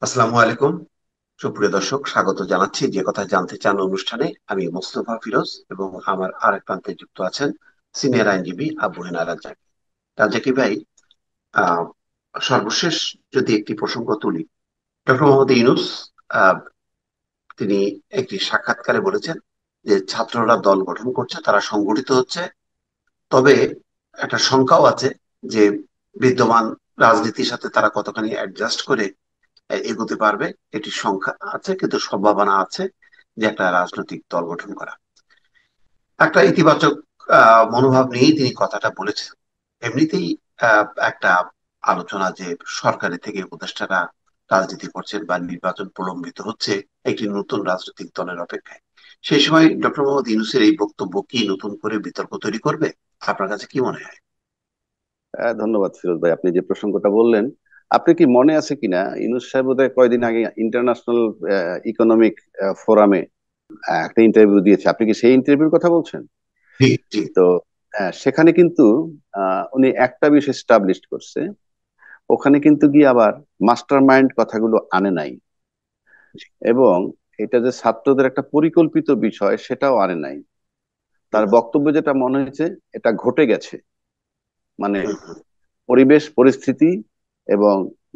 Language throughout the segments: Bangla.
আসসালামু আলাইকুম। সুপ্রিয় দর্শক, স্বাগত জানাচ্ছি যে কথা জানতে চান অনুষ্ঠানে। আমি মোস্তফা ফিরোজ এবং আমার আরেক প্রান্তে যুক্ত আছেন সিনিয়র আইনজীবী আবু হেনা রাজ্জাক। রাজ্জাকি ভাই, আহ সর্বশেষ যদি একটি প্রসঙ্গ তুলি, ডক্টর মোহাম্মদ ইউনূস আহ, তিনি একটি সাক্ষাৎকারে বলেছেন যে ছাত্ররা দল গঠন করছে, তারা সংগঠিত হচ্ছে। তবে একটা শঙ্কাও আছে যে বিদ্যমান রাজনীতির সাথে তারা কতখানি অ্যাডজাস্ট করে এগোতে পারবে। এটি সংখ্যা আছে, কিন্তু সম্ভাবনা আছে যে একটা রাজনৈতিক দল গঠন করা। একটা ইতিবাচক মনোভাব নিয়েই তিনি কথাটা বলেছেন। এমনিতেই একটা আলোচনা যে সরকারি থেকে উপদেষ্টারা রাজনীতি করছেন বা নির্বাচন প্রলম্বিত হচ্ছে একটি নতুন রাজনৈতিক দলের অপেক্ষায়। সেই সময় ডক্টর মোহাম্মদ ইউনূসের এই বক্তব্য কি নতুন করে বিতর্ক তৈরি করবে? আপনার কাছে কি মনে হয়? ধন্যবাদ ফিরোজ ভাই, আপনি যে প্রসঙ্গটা বললেন। আপনি কি মনে আছে কিনা, ইউনূস সাহেব বোধহয় কয়দিন আগে ইন্টারন্যাশনাল ইকোনমিক ফোরামে একটা ইন্টারভিউ দিয়েছে। আপনি কি সেই ইন্টারভিউর কথা বলছেন? জি, জি। তো সেখানে কিন্তু উনি একটা বিষয় স্টাবলিশ করছে। ওখানে কিন্তু গিয়ে আবার মাস্টার মাইন্ড কথাগুলো আনে নাই, জি। এবং এটা যে ছাত্রদের একটা পরিকল্পিত বিষয় সেটাও আনে নাই। তার হুম, বক্তব্য যেটা মনে হয়েছে, এটা ঘটে গেছে। মানে হুম, হুম, পরিবেশ পরিস্থিতি এবং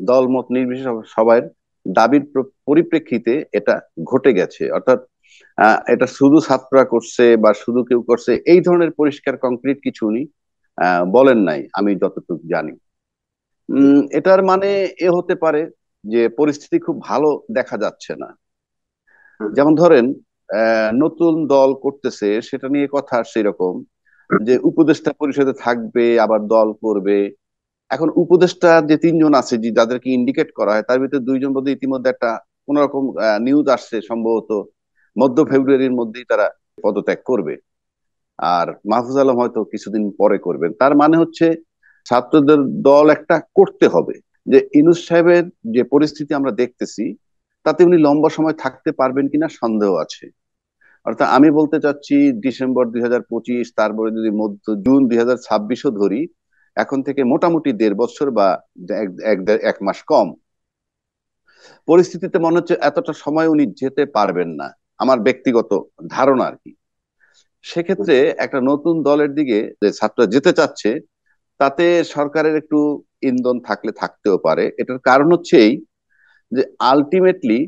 দলমত নির্বিশেষে সবার দাবির পরিপ্রেক্ষিতে এটা ঘটে গেছে। অর্থাৎ এটা শুধু ছাত্ররা করছে বা শুধু কেউ করছে এই ধরনের পরিষ্কার কংক্রিট কিছু উনি বলেন নাই, আমি যতটুকু জানি। হুম, এটার মানে এ হতে পারে যে পরিস্থিতি খুব ভালো দেখা যাচ্ছে না। হুম, যেমন ধরেন, নতুন দল করতেছে সেটা নিয়ে কথা সেরকম, যে উপদেষ্টা পরিষদে থাকবে আবার দল করবে। এখন উপদেষ্টা যে তিনজন আছে, যে যাদেরকে ইন্ডিকেট করা হয়, তার ভিতরে দুইজন বোধহয় ইতিমধ্যে একটা কোন রকম নিউজ আসছে, সম্ভবত মধ্য ফেব্রুয়ারির মধ্যেই তারা পদত্যাগ করবে। আর মাহফুজ আলম হয়তো কিছুদিন পরে করবেন। তার মানে হচ্ছে ছাত্রদের দল একটা করতে হবে। যে ইউনূস সাহেবের যে পরিস্থিতি আমরা দেখতেছি, তাতে উনি লম্বা সময় থাকতে পারবেন কিনা সন্দেহ আছে। অর্থাৎ আমি বলতে চাচ্ছি, ডিসেম্বর 2025, তারপরে যদি মধ্য জুন 2026ও ধরি, এখন থেকে মোটামুটি 1.5 বছর বা এক মাস কম, পরিস্থিতিতে মনে হচ্ছে এতটা সময় উনি যেতে পারবেন না, আমার ব্যক্তিগত ধারণা আর কি। হুম, সেক্ষেত্রে একটা নতুন দলের দিকে যে ছাত্ররা যেতে চাচ্ছে, তাতে সরকারের একটু ইন্ধন থাকলে থাকতেও পারে। এটার কারণ হচ্ছে এই, যে আলটিমেটলি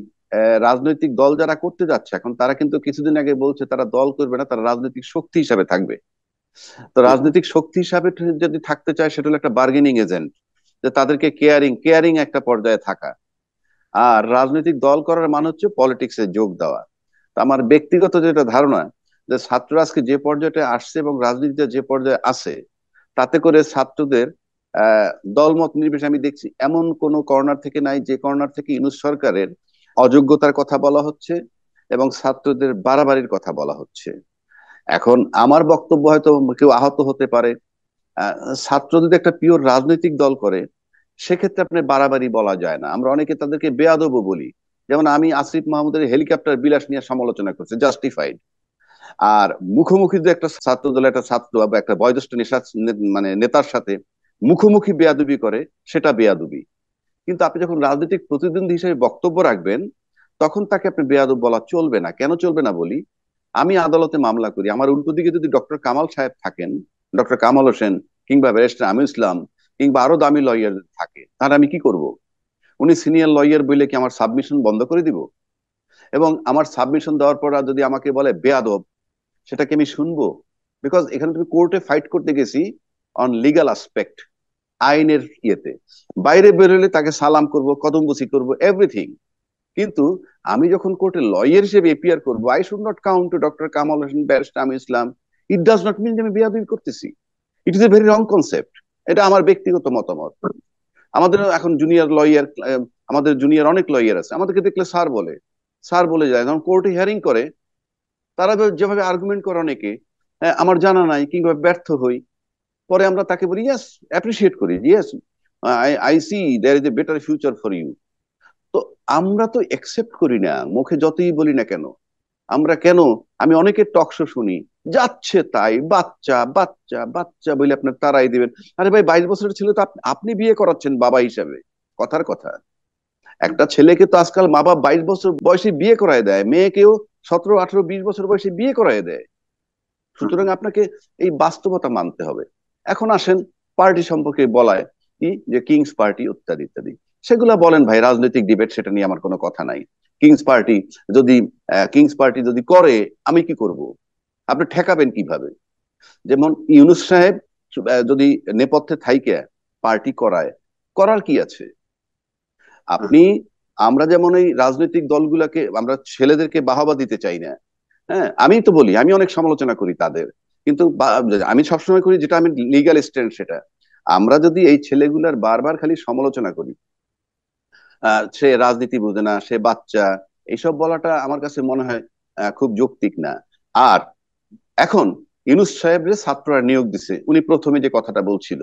রাজনৈতিক দল যারা করতে যাচ্ছে এখন, তারা কিন্তু কিছুদিন আগে বলছে তারা দল করবে না, তারা রাজনৈতিক শক্তি হিসাবে থাকবে। তো হুম, হুম, রাজনৈতিক শক্তি হিসাবে যদি থাকতে চায়, সেটা হলো একটা বার্গেনিং এজেন্ট, যে তাদেরকে কেয়ারিং কেয়ারিং একটা পর্যায়ে থাকা। আর রাজনৈতিক দল করার মানে হচ্ছে পলিটিক্সে যোগ দেওয়া। তো আমার ব্যক্তিগত যেটা ধারণা, যে ছাত্ররা আজকে যে পর্যায়ে আসছে এবং রাজনীতিতে যে পর্যায়ে আছে, তাতে করে ছাত্রদের আহ দলমত নির্বিশেষে আমি দেখছি এমন কোন কর্নার থেকে নাই যে কর্নার থেকে ইউনূস সরকারের অযোগ্যতার কথা বলা হচ্ছে এবং ছাত্রদের বাড়াবাড়ির কথা বলা হচ্ছে। এখন আমার বক্তব্য হয়তো কেউ আহত হতে পারে। আহ, ছাত্র যদি একটা পিওর রাজনৈতিক দল করে, সেক্ষেত্রে আপনি বাড়াবাড়ি বলা যায় না। আমরা অনেকে তাদেরকে বেয়াদবও বলি। যেমন আমি আসিফ মাহমুদের হেলিকপ্টার বিলাস নিয়ে সমালোচনা করছি, জাস্টিফাইড। আর মুখোমুখি যে একটা ছাত্র দল একটা ছাত্র বা একটা বয়োজ্যেষ্ঠ মানে নেতার সাথে মুখোমুখি বেয়াদবি করে, সেটা বেয়াদবি। কিন্তু আপনি যখন রাজনৈতিক প্রতিদ্বন্দ্বী হিসেবে বক্তব্য রাখবেন, তখন তাকে আপনি বেয়াদব বলা চলবে না। কেন চলবে না বলি, আমি আদালতে মামলা করি, আমার উল্টো দিকে যদি ডক্টর কামাল সাহেব থাকেন, ডক্টর কামাল হোসেন, কিংবা ব্যারিস্টার আমির ইসলাম, কিংবা আরো দামি লয়ার থাকে, তাহলে আমি কি করব? উনি সিনিয়র লয়ার বলে কি আমার সাবমিশন বন্ধ করে দিব? এবং আমার সাবমিশন দেওয়ার পর যদি আমাকে বলে বেয়াদব, সেটা কি আমি শুনবো? বিকজ এখানে তুমি কোর্টে ফাইট করতে গেছি অন লিগাল আসপেক্ট, আইনের ইয়েতে। বাইরে বেরোলে তাকে সালাম করব, কদমবুসি করব, এভরিথিং। কিন্তু আমি যখন কোর্টে লয়ার হিসেবে এপিয়ার করবো, I should not count to doctor Kamal Hossain, barrister আমি Islam. It does not mean যে আমি বেয়াদবি করতেছি। It is a very wrong concept. এটা আমার ব্যক্তিগত মতামত। আমাদের এখন জুনিয়র লয়ার, আমাদের জুনিয়র অনেক লয়ার আছে, আমাদেরকে দেখলে স্যার বলে, স্যার বলে যায়। যখন কোর্টে হিয়ারিং করে, তারা যেভাবে আর্গুমেন্ট করে অনেকে, আমার জানা নাই কিংবা ব্যর্থ হই, পরে আমরা তাকে বলি ইয়েস, অ্যাপ্রিসিয়েট করি, yes, I see there is a better future for you. তো আমরা তো একসেপ্ট করি না, মুখে যতই বলি না কেন। আমরা কেন, আমি অনেকের টকশো শুনি, যাচ্ছে তাই বাচ্চা বাচ্চা বাচ্চা বলে আপনার তারাই দিবেন। আরে ভাই, 22 বছরের ছিল তো আপনি বিয়ে করাচ্ছেন বাবা হিসাবে, কথার কথা। একটা ছেলেকে তো আজকাল মা বাবা 22 বছর বয়সে বিয়ে করায় দেয়, মেয়েকেও 17, 18, 20 বছর বয়সে বিয়ে করায় দেয়। সুতরাং আপনাকে এই বাস্তবতা মানতে হবে। এখন আসেন পার্টি সম্পর্কে বলায় কি, যে কিংস পার্টি ইত্যাদি ইত্যাদি, সেগুলা বলেন ভাই, রাজনৈতিক ডিবেট, সেটা নিয়ে আমার কোনো কথা নাই। কিংস পার্টি যদি কিংস পার্টি যদি করে, আমি কি করব? আপনি ঠেকাবেন কিভাবে? যেমন ইউনূস সাহেব যদি নেপথ্যে থাইকে পার্টি করায়, করার কি আছে? আপনি, আমরা যেমন এই রাজনৈতিক দলগুলাকে, আমরা ছেলেদেরকে বাহবা দিতে চাই না। হ্যাঁ, আমি তো বলি, আমি অনেক সমালোচনা করি তাদের, কিন্তু আমি সবসময় করি যেটা আমি লিগ্যাল স্ট্যান্ড সেটা। আমরা যদি এই ছেলেগুলার বারবার খালি সমালোচনা করি, সে রাজনীতি বোঝে না, সে বাচ্চা, এইসব বলাটা আমার কাছে মনে হয় খুব যৌক্তিক না। আর এখন ইউনূস সাহেবরে ছাত্ররা নিয়োগ দিছে, উনি প্রথমে যে কথাটা বলছিল,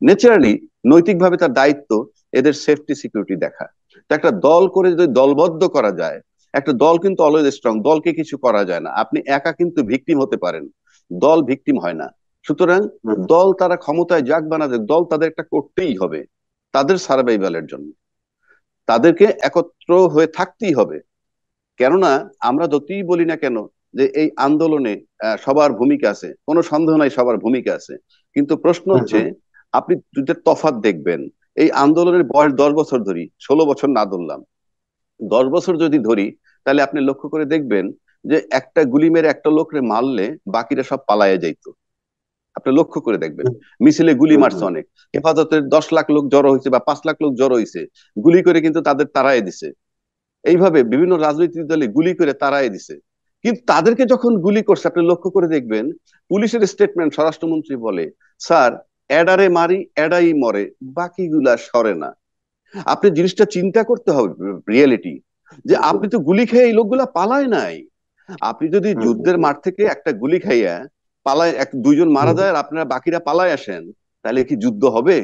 ন্যাচারালি নৈতিকভাবে তার দায়িত্ব এদের সেফটি সিকিউরিটি দেখা। তো একটা দল করে যদি দলবদ্ধ করা যায়, একটা দল কিন্তু অলওয়েজ স্ট্রং, দলকে কিছু করা যায় না, আপনি একা কিন্তু ভিকটিম হতে পারেন, দল ভিকটিম হয় না। সুতরাং দল তারা ক্ষমতায় যাক বা না যাক, দল তাদের একটা করতেই হবে তাদের সার্ভাইভালের জন্য, তাদেরকে একত্র হয়ে থাকতেই হবে। কেননা আমরা যতই বলি না কেন যে এই আন্দোলনে সবার ভূমিকা আছে, কোনো সন্দেহ নাই সবার ভূমিকা আছে, কিন্তু প্রশ্ন হচ্ছে আপনি দুইটা তফাৎ দেখবেন। এই আন্দোলনের বয়স 10 বছর ধরি, 16 বছর না ধরলাম, 10 বছর যদি ধরি, তাহলে আপনি লক্ষ্য করে দেখবেন যে একটা গুলি মেরে একটা লোকরে মারলে বাকিরা সব পালায়ে যাইতো। আপনি লক্ষ্য করে দেখবেন, মিছিলে গুলি মারছে অনেক, হেফাজতের 10 লাখ লোক জড়ো হয়েছে বা 5 লাখ লোক জড়ো হয়েছে, গুলি করে কিন্তু তাদের তাড়ায় দিছে। এইভাবে বিভিন্ন রাজনৈতিক দলে গুলি করে তাড়ায় দিছে। কিন্তু তাদেরকে যখন গুলি করছে, আপনি লক্ষ্য করে দেখবেন পুলিশের স্টেটমেন্ট, স্বরাষ্ট্রমন্ত্রী বলে, স্যার এডারে মারি এডাই মরে, বাকিগুলা সরে না। আপনি জিনিসটা চিন্তা করতে হবে, রিয়েলিটি, যে আপনি তো গুলি খেয়ে এই লোকগুলা পালায় নাই। আপনি যদি যুদ্ধের মাঠ থেকে একটা গুলি খাইয়া পালায়, দুইজন মারা যায় আর আপনারা বাকিরা পালায় আসেন, তাহলে কি যুদ্ধ হবে?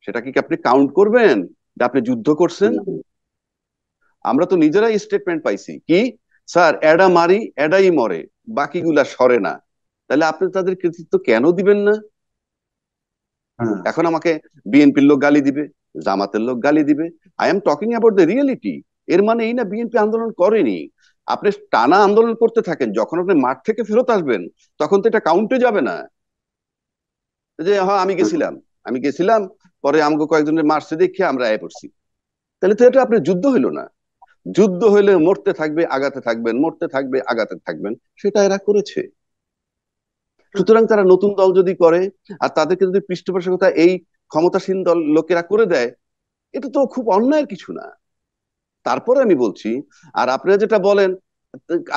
সেটা কি আপনি কাউন্ট করবেন যে আপনি যুদ্ধ করছেন? আমরা তো নিজেরাই স্টেটমেন্ট পাইছি কি, স্যার এডা মারি এডাই মরে, বাকিগুলা সরে না। তাহলে আপনি তাদের কৃতিত্ব কেন দিবেন না? এখন আমাকে বিএনপির লোক গালি দিবে, জামাতের লোক গালি দিবে, I am talking about the reality. এর মানে এই না বিএনপি আন্দোলন করেনি। আপনি টানা আন্দোলন করতে থাকেন, যখন আপনি মাঠ থেকে ফেরত আসবেন তখন তো এটা কাউন্টে যাবে না। যে হ্যাঁ আমি গেছিলাম, আমি গেছিলাম, পরে আমাকে কয়েকজনের মারছে দেখে আমরা আয় পড়ছি, তাহলে তো এটা আপনার যুদ্ধ হইলো না। যুদ্ধ হইলে মরতে থাকবে আগাতে থাকবেন, মরতে থাকবে আগাতে থাকবেন, সেটা এরা করেছে। সুতরাং তারা নতুন দল যদি করে আর তাদেরকে যদি পৃষ্ঠপোষকতা এই ক্ষমতাসীন দল লোকেরা করে দেয়, এটা তো খুব অন্যায়ের কিছু না। তারপরে আমি বলছি, আর আপনারা যেটা বলেন,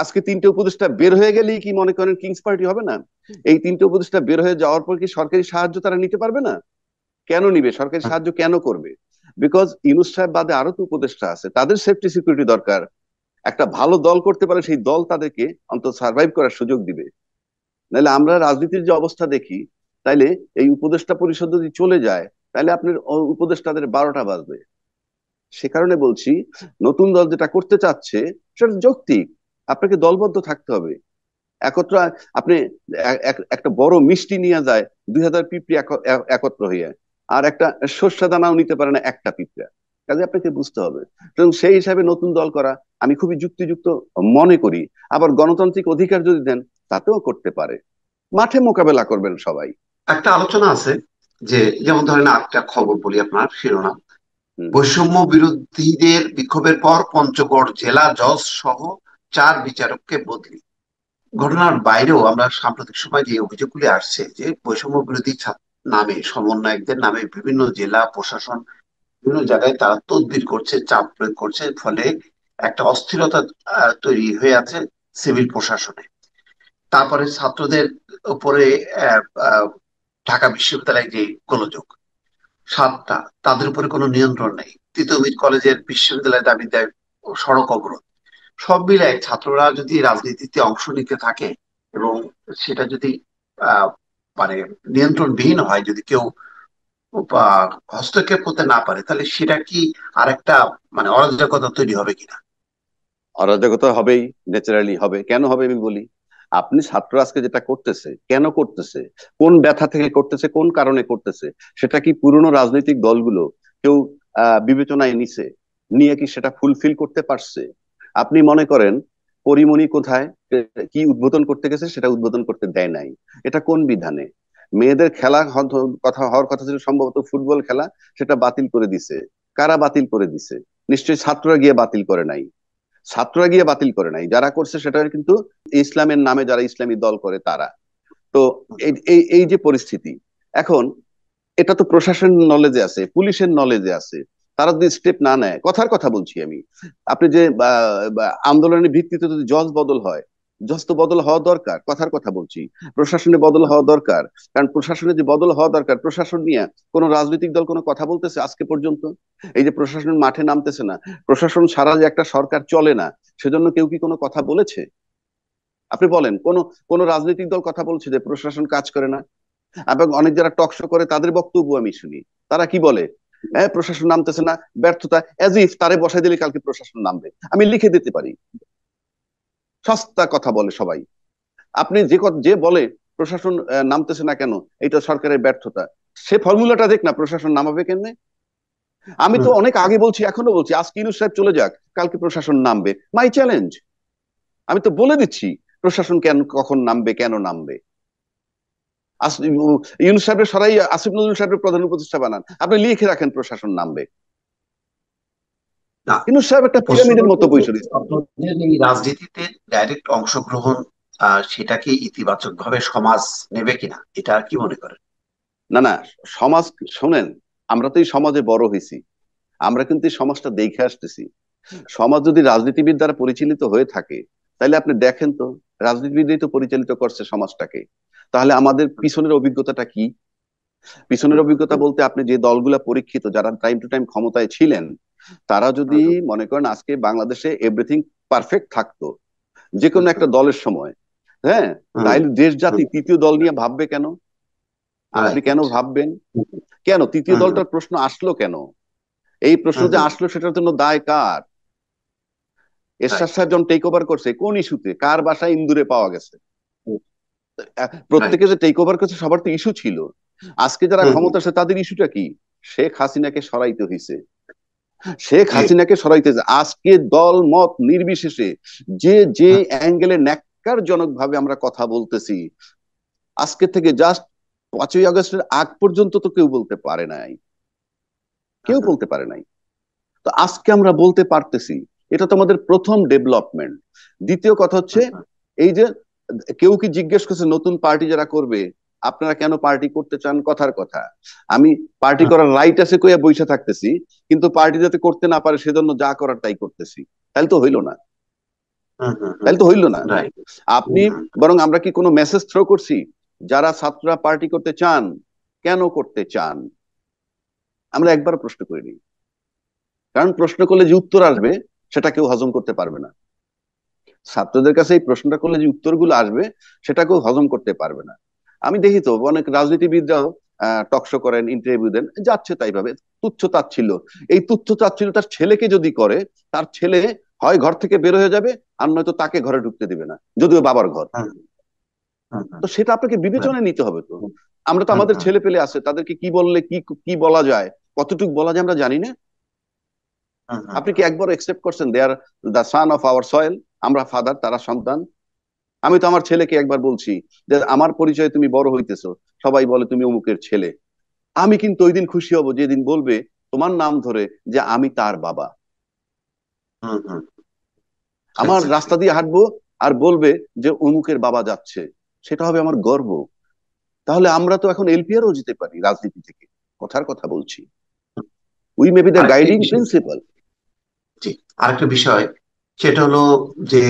আজকে 3টে উপদেষ্টা বের হয়ে গেলেই কি মনে করেন কিংস পার্টি হবে না? এই 3টে উপদেষ্টা বের হয়ে যাওয়ার পর কি সরকারি সাহায্য তারা নিতে পারবে না? কেন নিবে? সরকারি সাহায্য কেন করবে? বিকজ ইউনূস সাহেব বাদে আরো তো উপদেষ্টা আছে, তাদের সেফটি সিকিউরিটি দরকার। একটা ভালো দল করতে পারে, সেই দল তাদেরকে অন্তত সার্ভাইভ করার সুযোগ দিবে। নাহলে আমরা রাজনীতির যে অবস্থা দেখি, তাইলে এই উপদেষ্টা পরিষদ যদি চলে যায়, তাহলে আপনার উপদেষ্টাদের 12টা বাজবে। সে কারণে বলছি, নতুন দল যেটা করতে চাচ্ছে সেটা যৌক্তিক, আপনাকে দলবদ্ধ থাকতে হবে, একত্র। আপনি একটা বড় মিষ্টি নিয়ে যায় 2000 পিঁপড়ে একত্র হইয়া, আর একটা সর্ষে দানাও নিতে পারে না একটা পিঁপড়া। কাজে আপনাকে বুঝতে হবে, এবং সেই হিসাবে নতুন দল করা আমি খুবই যুক্তিযুক্ত মনে করি। আবার গণতান্ত্রিক অধিকার যদি দেন, তাতেও করতে পারে, মাঠে মোকাবেলা করবেন সবাই। একটা আলোচনা আছে যে, যেমন ধরেন একটা খবর বলি, আপনার শিরোনাম: হম। বৈষম্য বিরোধীদের বিক্ষোভের পর পঞ্চগড় জেলা জজ সহ 4 বিচারককে বদলি। ঘটনার বাইরেও আমরা সাম্প্রতিক সময় যে অভিযোগগুলি আসছে, যে বৈষম্য বিরোধী নামে, সমন্বয়কদের নামে বিভিন্ন জেলা প্রশাসন বিভিন্ন জায়গায় তারা তদবির করছে, চাপ প্রয়োগ করছে, ফলে একটা অস্থিরতা তৈরি হয়ে আছে সিভিল প্রশাসনে। তারপরে ছাত্রদের উপরে আহ, আহ, ঢাকা বিশ্ববিদ্যালয়ে যে গোলযোগ, 7টা, তাদের উপরে কোনো নিয়ন্ত্রণ নেই। তিতুমির কলেজের বিশ্ববিদ্যালয়ের দাবি দেয় সড়ক অবরোধ। সব মিলায় ছাত্ররা যদি রাজনীতিতে অংশ নিতে থাকে এবং সেটা যদি আহ মানে নিয়ন্ত্রণবিহীন হয়, যদি কেউ বা হস্তক্ষেপ করতে না পারে, তাহলে সেটা কি আরেকটা অরাজকতা তৈরি হবে কিনা? অরাজকতা হবেই, ন্যাচারালি হবে। কেন হবে আমি বলি, আপনি ছাত্র আজকে যেটা করতেছে, কেন করতেছে, কোন ব্যথা থেকে করতেছে, কোন কারণে করতেছে, সেটা কি পুরনো রাজনৈতিক দলগুলো কেউ বিবেচনায় নিছে? নিয়ে কি সেটা ফুলফিল করতে পারছে? আপনি মনে করেন পরিমণি কোথায় কি উদ্বোধন করতে গেছে, সেটা উদ্বোধন করতে দেয় নাই। এটা কোন বিধানে? মেয়েদের খেলা কথা হওয়ার কথা ছিল সম্ভবত ফুটবল খেলা, সেটা বাতিল করে দিছে। কারা বাতিল করে দিছে? নিশ্চয়ই ছাত্ররা গিয়ে বাতিল করে নাই। ছাত্ররা গিয়ে বাতিল করে নাই, যারা করছে সেটা কিন্তু ইসলামের নামে যারা ইসলামী দল করে তারা। তো এই এই এই যে পরিস্থিতি এখন, এটা তো প্রশাসনের নলেজে আছে, পুলিশের নলেজে আছে। তারা যদি স্টেপ না নেয়, কথার কথা বলছি আমি, আপনি যে আন্দোলনের ভিত্তিতে যদি জজ বদল হয়, জজ তো বদল হওয়া দরকার, কথার কথা বলছি। প্রশাসনে বদল হওয়া দরকার, কারণ প্রশাসনে যে বদল হওয়া দরকার, প্রশাসন নিয়ে কোন রাজনৈতিক দল কোনো কথা বলতেছে আজকে পর্যন্ত? এই যে প্রশাসন মাঠে নামতেছে না, প্রশাসন সারা যে একটা সরকার চলে না, সেজন্য কেউ কি কোনো কথা বলেছে? আপনি বলেন, কোন কোন রাজনৈতিক দল কথা বলছে যে প্রশাসন কাজ করে না? এবং অনেক যারা টক শো করে তাদের বক্তব্য আমি শুনি, তারা কি বলে? হ্যাঁ, প্রশাসন নামতেছে না, ব্যর্থতা, এজ ইফ তারে বসাই দিলে কালকে প্রশাসন নামবে। আমি লিখে দিতে পারি। সস্তা কথা বলে সবাই। আপনি যে বলে প্রশাসন নামতেছে না কেন, এটা সরকারের ব্যর্থতা, সে ফর্মুলাটা দেখ না, প্রশাসন নামাবে কেন? আমি তো হুম। অনেক আগে বলছি, এখনো বলছি, আজকে ইউনূস সাহেব চলে যাক, কালকে প্রশাসন নামবে, মাই চ্যালেঞ্জ। আমি তো বলে দিচ্ছি প্রশাসন কেন, কখন নামবে, কেন নামবে। ইউনূস সাহেবের সরাই আসিফ নজরুল সাহেবের প্রধান উপদেষ্টা বানান, আপনি লিখে রাখেন প্রশাসন নামবে। না, ইউনূস সাহেব একটা প্রশ্ন পিরামিডের হচ্ছে মতো যে বৈশা দিচ্ছে। আপনাদের এই রাজনীতিতে ডাইরেক্ট অংশগ্রহণ সেটাকে ইতিবাচক ভাবে সমাজ নেবে কিনা, এটা কি মনে করেন? না না, সমাজ, শোনেন, আমরা তো এই সমাজে বড় হয়েছি, আমরা কিন্তু এই সমাজটা দেখে আসতেছি। সমাজ যদি রাজনীতিবিদ দ্বারা পরিচালিত হয়ে থাকে, তাহলে আপনি দেখেন তো, রাজনীতিবিদই তো পরিচালিত করছে সমাজটাকে। তাহলে আমাদের পিছনের অভিজ্ঞতাটা কি? পিছনের অভিজ্ঞতা বলতে, আপনি যে দলগুলা পরীক্ষিত, যারা টাইম টু টাইম ক্ষমতায় ছিলেন, তারা যদি মনে করেন আজকে বাংলাদেশে এভরিথিং পারফেক্ট থাকতো, যে কোনো একটা দলের সময়, হ্যাঁ, তাহলে দেশ জাতি তৃতীয় দল নিয়ে ভাববে কেন? আপনি রাইট। কেন ভাববেন? কেন তৃতীয় দলটার প্রশ্ন আসলো কেন? এই প্রশ্ন যে আসলো, সেটার জন্য দায় কার? এরশাদ রাইট। সাহেব যখন টেক ওভার করছে, কোন ইস্যুতে, কার বাসায় ইন্দুরে পাওয়া গেছে? প্রত্যেকে রাইট। যে টেক ওভার করছে, সবার তো ইস্যু ছিল। আজকে যারা ক্ষমতা আছে তাদের ইস্যুটা কি? শেখ হাসিনাকে সরাইতে হয়েছে। শেখ হাসিনাকে সরাইতে আজকে দল মত নির্বিশেষে যে যে অ্যাঙ্গেলে ন্যাক্কারজনক ভাবে আমরা কথা বলতেছি, আজকে থেকে জাস্ট 5ই আগস্টের আগ পর্যন্ত তো কেউ বলতে পারে নাই, কেউ বলতে পারে নাই। তো আজকে আমরা বলতে পারতেছি, এটা তো আমাদের প্রথম ডেভেলপমেন্ট। দ্বিতীয় কথা হচ্ছে, এই যে কেউ কি জিজ্ঞেস করছে নতুন পার্টি যারা করবে, আপনারা কেন পার্টি করতে চান? কথার কথা, আমি পার্টি করার রাইট আছে কইয়া বইসা থাকতেছি, কিন্তু পার্টি যাতে করতে না পারে সেজন্য যা করার তাই করতেছি। তাহলে তো হইলো না, তাহলে তো হইলো না। রাইট। আপনি, বরং আমরা কি কোনো মেসেজ থ্রো করছি? যারা ছাত্ররা পার্টি করতে চান, কেন করতে চান? আমরা একবার প্রশ্ন করিনি, কারণ প্রশ্ন করলে যে উত্তর আসবে, সেটা কেউ হজম করতে পারবে না। ছাত্রদের কাছে এই প্রশ্নটা করলে যে উত্তরগুলো আসবে, সেটা কেউ হজম করতে পারবে না। আমি দেখি তো অনেক রাজনীতিবিদরাও টকশো করেন, ইন্টারভিউ দেন, যাচ্ছে তাই ভাবে, তুচ্ছ তাচ্ছিল্য। এই তুচ্ছ তাচ্ছিল্য তার ছেলেকে যদি করে, তার ছেলে হয় ঘর থেকে বের হয়ে যাবে, আর নয়তো তাকে ঘরে ঢুকতে দিবে না, যদিও বাবার ঘর। তো সেটা আপনাকে বিবেচনায় নিতে হবে তো। আমরা তো আমাদের ছেলে পেলে আছে, তাদেরকে কি বললে কি কি বলা যায়, কতটুকু বলা যায় আমরা জানি না। আপনি কি একবার একসেপ্ট করছেন they are the son of our soil? আমরা ফাদার, তারা সন্তান। আমি তো আমার ছেলেকে একবার বলছি যে আমার পরিচয়ে তুমি বড় হইতেছো, সবাই বলে তুমি অমুকের ছেলে। আমি কিন্তু ওই দিন খুশি হব যেদিন বলবে তোমার নাম ধরে যে আমি তার বাবা। আমার রাস্তা দিয়ে হাঁটবো আর বলবে যে অমুকের বাবা যাচ্ছে, সেটা হবে আমার গর্ব। তাহলে আমরা তো এখন এলপিআরও যেতে পারি রাজনীতি থেকে, কথার কথা বলছি। উই মে বি দ্য আরেকটা গাইডিং বিষয়, প্রিন্সিপাল। জি, আরেকটা বিষয়, সেটা হলো যে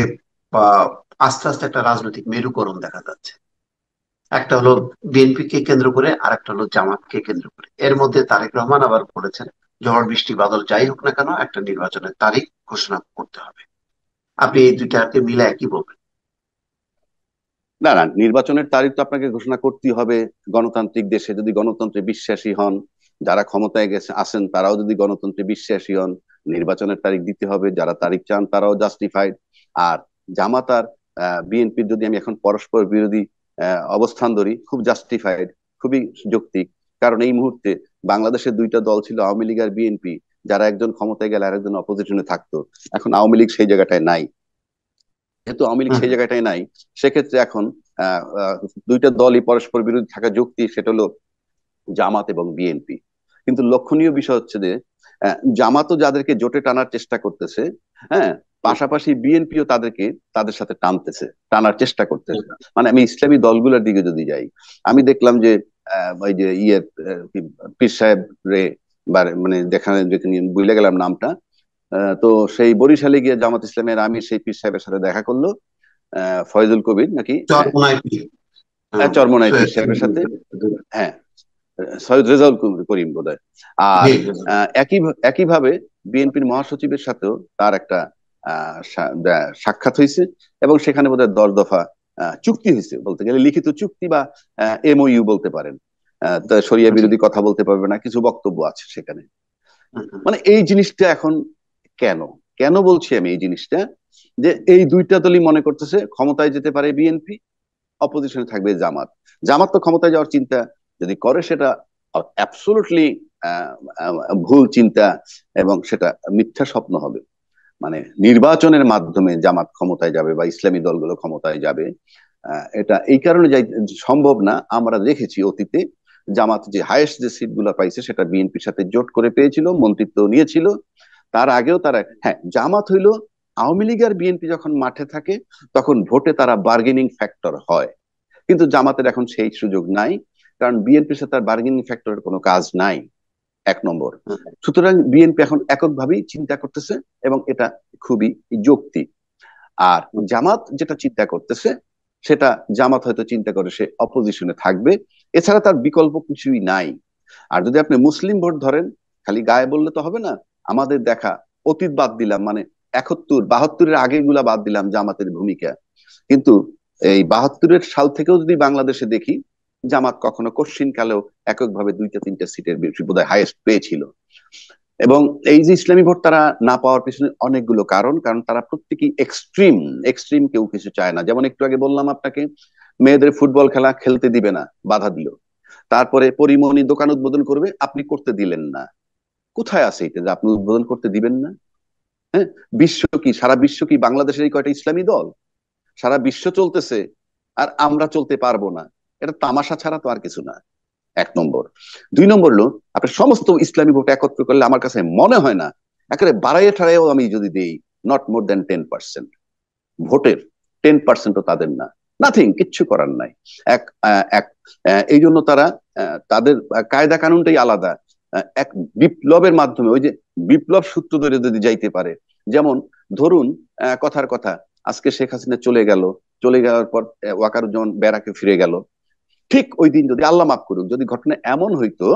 আস্তে আস্তে একটা রাজনৈতিক মেরুকরণ দেখা যাচ্ছে। একটা হলো বিএনপি কে কেন্দ্র করে, আর একটা হলো জামাতকে কেন্দ্র করে। এর মধ্যে তারেক রহমান আবার বলেছেন, ঝড় বৃষ্টি বাদল যাই হোক না কেন, একটা নির্বাচনের তারিখ ঘোষণা করতে হবে। আপনি এই দুইটাকে মিলায় কি বলবেন? না না, নির্বাচনের তারিখ তো আপনাকে ঘোষণা করতেই হবে। গণতান্ত্রিক দেশে যদি গণতন্ত্রে বিশ্বাসী হন, যারা ক্ষমতায় গেছে আছেন তারাও যদি গণতন্ত্রে বিশ্বাসী হন, নির্বাচনের তারিখ দিতে হবে। যারা তারিখ চান তারাও জাস্টিফাইড। আর জামাত আর বিএনপির যদি আমি এখন পরস্পর বিরোধী অবস্থান ধরি, খুব জাস্টিফাইড, খুবই যৌক্তিক। কারণ এই মুহূর্তে বাংলাদেশের দুইটা দল ছিল, আওয়ামী লীগ আর বিএনপি। যারা একজন ক্ষমতায় গেলে আরেকজন অপোজিশনে থাকতো। এখন আওয়ামী লীগ সেই জায়গাটায় নাই। যেহেতু আওয়ামী লীগ হুম, সেই জায়গাটায় নাই, সেক্ষেত্রে এখন আহ আহ, দুইটা দলই পরস্পর বিরোধী থাকা যুক্তি, সেটা হলো জামাত এবং বিএনপি। কিন্তু লক্ষণীয় বিষয় হচ্ছে যে জামাতও যাদেরকে জোটে টানার চেষ্টা করতেছে, হ্যাঁ, হুম, পাশাপাশি বিএনপিও তাদেরকে তাদের সাথে টানার চেষ্টা করতেছে। হুম, মানে আমি ইসলামী দলগুলোর দিকে যদি যাই, আমি দেখলাম যে ওই যে পীর সাহেব রে, বা মানে দেখানে যেখানে ভুলে গেলাম নামটা, তো সেই বরিশালে গিয়ে জামাত ইসলামের আমির সেই পীর সাহেবের সাথে দেখা করলো, ফয়জুল কবির নাকি, হ্যাঁ, চরমোনাই পীর। হ্যাঁ, চরমোনাই পীর সৈয়দ সাহেবের সাথে, সিরাজউদ্দৌলা। হ্যাঁ, সৈয়দ রেজাউল করিম বোধহয়। আর জি, জি, জি। একইভাবে বিএনপির মহাসচিবের সাথেও তার একটা সাক্ষাৎ হয়েছে, এবং সেখানে বোধহয় 10 দফা চুক্তি হয়েছে, বলতে গেলে লিখিত চুক্তি বা এমওইউ বলতে পারেন। তা শরিয়া জি। বিরোধী কথা বলতে পারবে না, কিছু বক্তব্য আছে সেখানে। হুম, হুম, মানে এই জিনিসটা এখন কেন, কেন বলছি আমি এই জিনিসটা, যে এই দুইটা দলই মনে করতেছে ক্ষমতায় যেতে পারে বিএনপি, অপোজিশনে থাকবে জামাত। জামাত তো ক্ষমতায় যাওয়ার চিন্তা যদি করে, সেটা অ্যাবসোলুটলি ভুল চিন্তা, এবং সেটা মিথ্যা স্বপ্ন হবে। মানে নির্বাচনের মাধ্যমে জামাত ক্ষমতায় যাবে বা ইসলামী দলগুলো ক্ষমতায় যাবে, এটা এই কারণে যাই সম্ভব না। আমরা দেখেছি অতীতে জামাত যে হায়েস্ট যে সিট গুলা পাইছে সেটা বিএনপির সাথে জোট করে পেয়েছিল, মন্ত্রিত্ব নিয়েছিল। তার আগেও তারা, হ্যাঁ, জামাত হইলো আওয়ামী লীগ আর বিএনপি যখন মাঠে থাকে তখন ভোটে তারা বার্গেনিং ফ্যাক্টর হয়, কিন্তু জামাতের এখন সেই সুযোগ নাই, কারণ বিএনপির সাথে তার বার্গেনিং ফ্যাক্টরের কোনো কাজ নাই, 1 নম্বর। হুম, সুতরাং বিএনপি এখন এককভাবেই চিন্তা করতেছে, এবং এটা খুবই যৌক্তিক। আর হুম, জামাত যেটা চিন্তা করতেছে, সেটা জামাত হয়তো চিন্তা করে সে অপোজিশনে থাকবে, এছাড়া তার বিকল্প কিছুই নাই। আর যদি আপনি মুসলিম ভোট ধরেন, খালি গায়ে বললে তো হবে না। আমাদের দেখা অতীত বাদ দিলাম, মানে 71 72-এর আগেগুলা বাদ দিলাম জামাতের ভূমিকা, কিন্তু এই 72-এর সাল থেকেও যদি বাংলাদেশে দেখি, জামাত কখনো কোশ্চিন কালেও এককভাবে 2টা 3টা সিটের বেশি বোধহয় হাইয়েস্ট পেয়েছিল। এবং এই যে ইসলামী ভোট তারা না পাওয়ার পিছনে অনেকগুলো কারণ, কারণ তারা প্রত্যেকেই এক্সট্রিম। এক্সট্রিম কেউ কিছু চায় না, যেমন একটু আগে বললাম আপনাকে, মেয়েদের ফুটবল খেলা খেলতে দিবে না, বাধা দিল। তারপরে পরিমণি দোকান উদ্বোধন করবে, আপনি করতে দিলেন না। কোথায় আছে এটা যে আপনি উদ্বোধন করতে দিবেন না? হ্যাঁ, বিশ্ব কি, সারা বিশ্ব কি বাংলাদেশের এই কয়টা ইসলামী দল? সারা বিশ্ব চলতেছে, আর আমরা চলতে পারবো না। এটা তামাশা ছাড়া তো আর কিছু না। 1 নম্বর। 2 নম্বর হলো, আপনার সমস্ত ইসলামী ভোট একত্র করলে আমার কাছে মনে হয় না, একেবারে বাড়াইয়ে ঠাড়াইয়েও আমি যদি দেই, নট মোর দেন 10% ভোটের, 10%ও তাদের না। নাথিং, কিচ্ছু করার নাই। এক এক এই জন্য তারা তাদের কায়দা কানুনটাই আলাদা। এক বিপ্লবের মাধ্যমে, ওই যে বিপ্লব সূত্র ধরে যদি যাইতে পারে, যেমন ধরুন, কথার কথা, আজকে শেখ হাসিনা চলে গেল, চলে যাওয়ার পর ওয়াকারুজ্জামান ব্যারাকে ফিরে গেল। ঠিক ওই দিন যদি আল্লাহ মাফ করুক, যদি ঘটনা এমন হইতো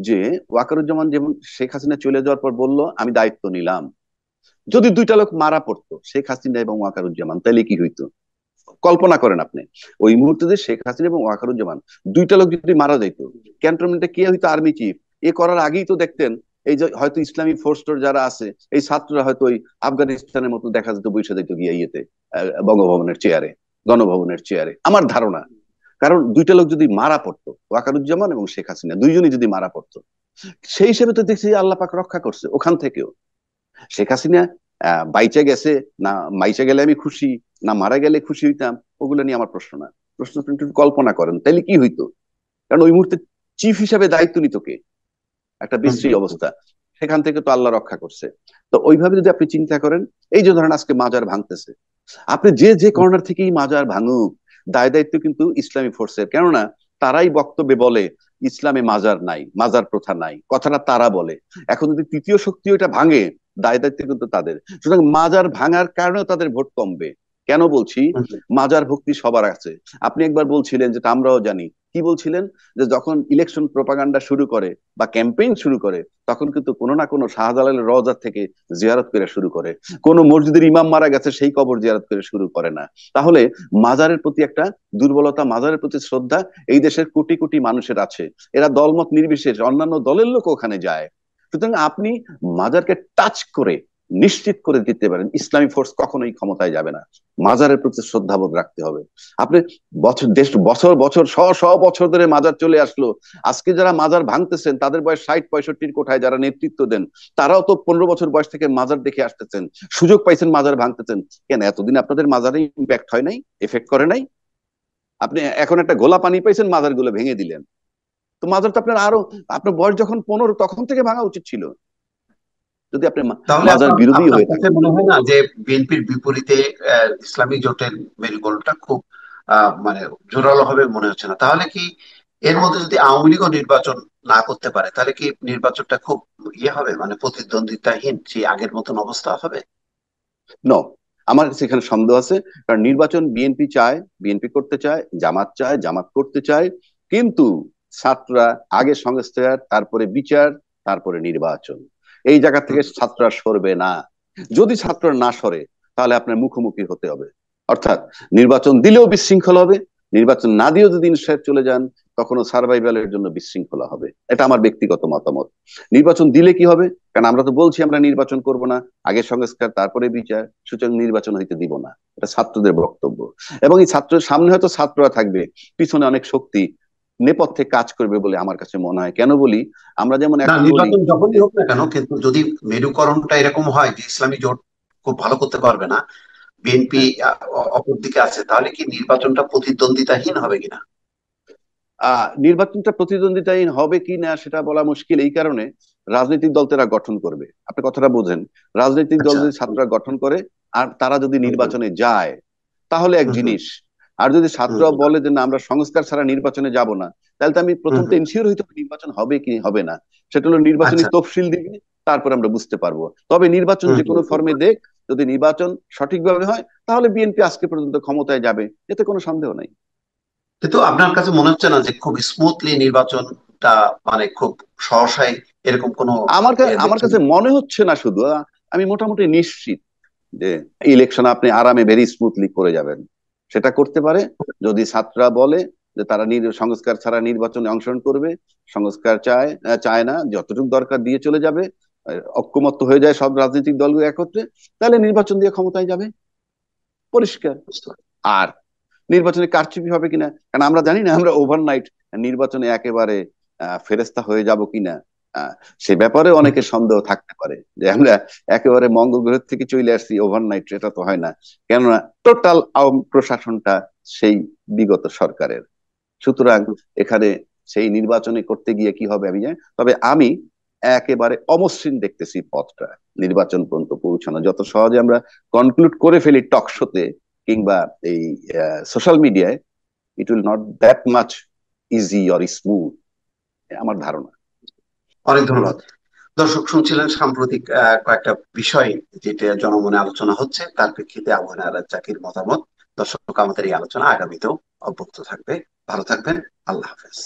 যে ওয়াকারুজ্জামান যেমন শেখ হাসিনা চলে যাওয়ার পর বলল আমি দায়িত্ব নিলাম, যদি 2টা লোক মারা পড়তো, শেখ হাসিনা এবং ওয়াকারুজ্জামান, তাহলে কি হইতো? কল্পনা করেন আপনি, ওই মুহূর্তে যে শেখ হাসিনা এবং ওয়াকারুজ্জামান 2টা লোক যদি মারা যাইতো, ক্যান্টনমেন্টে কে হইতো আর্মি চিফ? এ করার আগেই তো দেখতেন এই যে হয়তো ইসলামী ফোর্স যারা আছে, এই ছাত্ররা হয়তো ওই আফগানিস্তানের মতো দেখা যেত, বৈশা যেত গিয়ে ইয়েতে, বঙ্গভবনের চেয়ারে, গণভবনের চেয়ারে, আমার ধারণা। কারণ 2টা লোক যদি মারা পড়তো, ওয়াকারুজ্জামান এবং শেখ হাসিনা দুইজনই যদি মারা পড়তো, সেই হিসেবে তো দেখছি আল্লাহ পাক রক্ষা করছে ওখান থেকেও। শেখ হাসিনা বাইচে গেছে না, মাইচে গেলে আমি খুশি, না মারা গেলে খুশি হইতাম, ওগুলো নিয়ে আমার প্রশ্ন না। প্রশ্ন আপনি একটু কল্পনা করেন তাইলে কি হইতো। কারণ ওই মুহূর্তে চিফ হিসাবে দায়িত্ব নিত কে? একটা হুম, বিশ্রী হুম, হুম, অবস্থা, সেখান থেকে তো আল্লাহ রক্ষা করছে। তো ওইভাবে যদি আপনি চিন্তা করেন, এই যে ধরেন আজকে মাজার ভাঙতেছে, আপনি যে যে হুম, কর্নার থেকেই মাজার ভাঙুক, দায় দায়িত্ব কিন্তু ইসলামী ফোর্সের। কেননা তারাই বক্তব্যে বলে ইসলামে মাজার নাই, মাজার প্রথা নাই, কথাটা তারা বলে। এখন যদি তৃতীয় শক্তি ওইটা ভাঙে, দায় দায়িত্ব কিন্তু তাদের। সুতরাং মাজার ভাঙার কারণেও তাদের ভোট কমবে। কেন বলছি? হুম, হুম, মাজার ভক্তি সবার আছে। আপনি একবার বলছিলেন, যেটা আমরাও জানি, কি বলছিলেন, যে যখন ইলেকশন প্রপাগান্ডা শুরু করে বা ক্যাম্পেইন শুরু করে, তখন কিন্তু কোনো না কোনো শাহজালালের রওজা থেকে জিয়ারত করে শুরু করে, কোন মসজিদের ইমাম মারা গেছে সেই কবর জিয়ারত করে শুরু করে না। তাহলে মাজারের প্রতি একটা দুর্বলতা, মাজারের প্রতি শ্রদ্ধা এই দেশের কোটি কোটি মানুষের আছে। এরা দলমত নির্বিশেষে অন্যান্য দলের লোক ওখানে যায়। সুতরাং আপনি মাজারকে টাচ করে নিশ্চিত করে দিতে পারেন ইসলামী ফোর্স কখনোই ক্ষমতায় যাবে না। মাজারের প্রতি শ্রদ্ধাবোধ রাখতে হবে। আপনি বছর বছর শ শ বছর ধরে মাজার চলে আসলো, আজকে যারা মাজার ভাঙতেছেন তাদের বয়স 60-65 কোঠায়, যারা নেতৃত্ব দেন তারাও তো 15 বছর বয়স থেকে মাজার দেখে আসতেছেন, সুযোগ পাইছেন মাজার ভাঙতেছেন। কেন এতদিন আপনাদের মাজারে ইম্প্যাক্ট হয় নাই, এফেক্ট করে নাই? আপনি এখন একটা গোলা পানি পাইছেন, মাজার গুলো ভেঙে দিলেন। তো মাজার তো আপনার আরো, আপনার বয়স যখন 15 তখন থেকে ভাঙা উচিত ছিল, যদি আপনি তাহলে মাজার আপনার বিরোধী আপনার হয়ে কাছে থাকেন। মনে হয় না যে বিএনপির বিপরীতে ইসলামী জোটের মেরুকরণটা খুব মানে জোরালো হবে মনে হচ্ছে না? তাহলে কি এর মধ্যে যদি আওয়ামী লীগও নির্বাচন না করতে পারে, তাহলে কি নির্বাচনটা খুব ইয়ে হবে, মানে প্রতিদ্বন্দ্বিতাহীন সেই আগের মতন অবস্থা হবে? নো, আমার কাছে এখানে সন্দেহ আছে। কারণ নির্বাচন বিএনপি চায়, বিএনপি করতে চায়, জামাত চায়, জামাত করতে চায়, কিন্তু ছাত্ররা আগে সংস্কার, তারপরে বিচার, তারপরে নির্বাচন, এই জায়গা থেকে হুম। ছাত্ররা সরবে না। যদি ছাত্ররা না সরে তাহলে আপনার মুখোমুখি হতে হবে। অর্থাৎ নির্বাচন দিলেও বিশৃঙ্খল হবে, নির্বাচন না দিয়েও যদি ইনসাইড চলে যান তখনও সার্ভাইভালের জন্য বিশৃঙ্খলা হবে। এটা আমার ব্যক্তিগত মতামত। নির্বাচন দিলে কি হবে? কারণ আমরা তো বলছি আমরা নির্বাচন করব না, আগে সংস্কার তারপরে বিচার, সুতরাং নির্বাচন হইতে দিব না, এটা ছাত্রদের বক্তব্য। এবং এই ছাত্রের সামনে হয়তো ছাত্ররা থাকবে, পিছনে অনেক শক্তি নেপথ্যে কাজ করবে বলে আমার কাছে মনে হয়। কেন বলি, আমরা যেমন না, এখন বলি নির্বাচন যখনই যে হোক না কেন, কিন্তু যদি মেরুকরণটা এরকম হয় যে ইসলামী জোট খুব ভালো করতে পারবে না, বিএনপি হ্যাঁ, অপর দিকে আছে, তাহলে কি নির্বাচনটা প্রতিদ্বন্দ্বিতাহীন হবে কিনা? নির্বাচনটা প্রতিদ্বন্দ্বিতাহীন হবে কি না সেটা বলা মুশকিল, এই কারণে রাজনৈতিক দল তারা গঠন করবে। আপনি কথাটা বোঝেন, রাজনৈতিক দল আচ্ছা। যদি ছাত্ররা গঠন করে আর তারা যদি হুম হুম নির্বাচনে যায় তাহলে এক হুম হুম জিনিস। আর যদি হুম ছাত্ররা হুম বলে যে না আমরা সংস্কার ছাড়া নির্বাচনে যাব না, তাহলে তো আমি হুম প্রথম তো হুম। ইনসিওর হইতে হবে নির্বাচন হবে কি হবে না। সেটা হলো নির্বাচনী আচ্ছা। তফসিল দিবে, তারপর আমরা বুঝতে পারবো। তবে নির্বাচন হুম যে কোনো হুম হুম। ফর্মে দেখ, যদি নির্বাচন সঠিকভাবে হয় তাহলে বিএনপি আজকে পর্যন্ত ক্ষমতায় যাবে, এতে কোনো সন্দেহ নাই। কিন্তু আপনার কাছে মনে হচ্ছে না যে খুব স্মুথলি নির্বাচনটা, মানে খুব সহসাই এরকম কোনো আমার দেখছেন? কাছে মনে হচ্ছে না শুধু, আমি মোটামুটি নিশ্চিত যে ইলেকশন আপনি আরামে ভেরি স্মুথলি করে যাবেন। সেটা করতে পারে যদি ছাত্ররা বলে যে তারা সংস্কার ছাড়া নির্বাচনে অংশগ্রহণ করবে, সংস্কার চায় না, যতটুকু দরকার দিয়ে চলে যাবে, ঐক্যমত্য হয়ে যায় সব রাজনৈতিক দলগুলো একত্রে, তাহলে নির্বাচন দিয়ে ক্ষমতায় যাবে, পরিষ্কার। আর নির্বাচনে কারচুপি হবে কিনা, কারণ আমরা জানি না আমরা ওভারনাইট নির্বাচনে একেবারে ফেরেস্তা হয়ে যাব কিনা। আহ, সে ব্যাপারে অনেকের সন্দেহ থাকতে পারে যে আমরা একেবারে মঙ্গল গ্রহ থেকে চলে আসছি ওভারনাইট, এটা তো হয় না। কেননা টোটাল প্রশাসনটা সেই বিগত সরকারের। সুতরাং এখানে সেই নির্বাচনে করতে গিয়ে কি হবে আমি জানি, তবে আমি একেবারে অমসৃণ দেখতেছি পথটা নির্বাচন পর্যন্ত পৌঁছানো। যত সহজে আমরা কনক্লুড করে ফেলি টক শোতে কিংবা এই সোশ্যাল মিডিয়ায়, it will not that much easy or smooth, আমার ধারণা। অনেক ধন্যবাদ। দর্শক শুনছিলেন সাম্প্রতিক কয়েকটা বিষয় যেটা জনমনে আলোচনা হচ্ছে, তার প্রেক্ষিতে আবু নারাজ জাকির মতামত। দর্শক, আমাদের এই আলোচনা আগামীতেও অব্যাহত থাকবে। ভালো থাকবেন। আল্লাহ হাফেজ।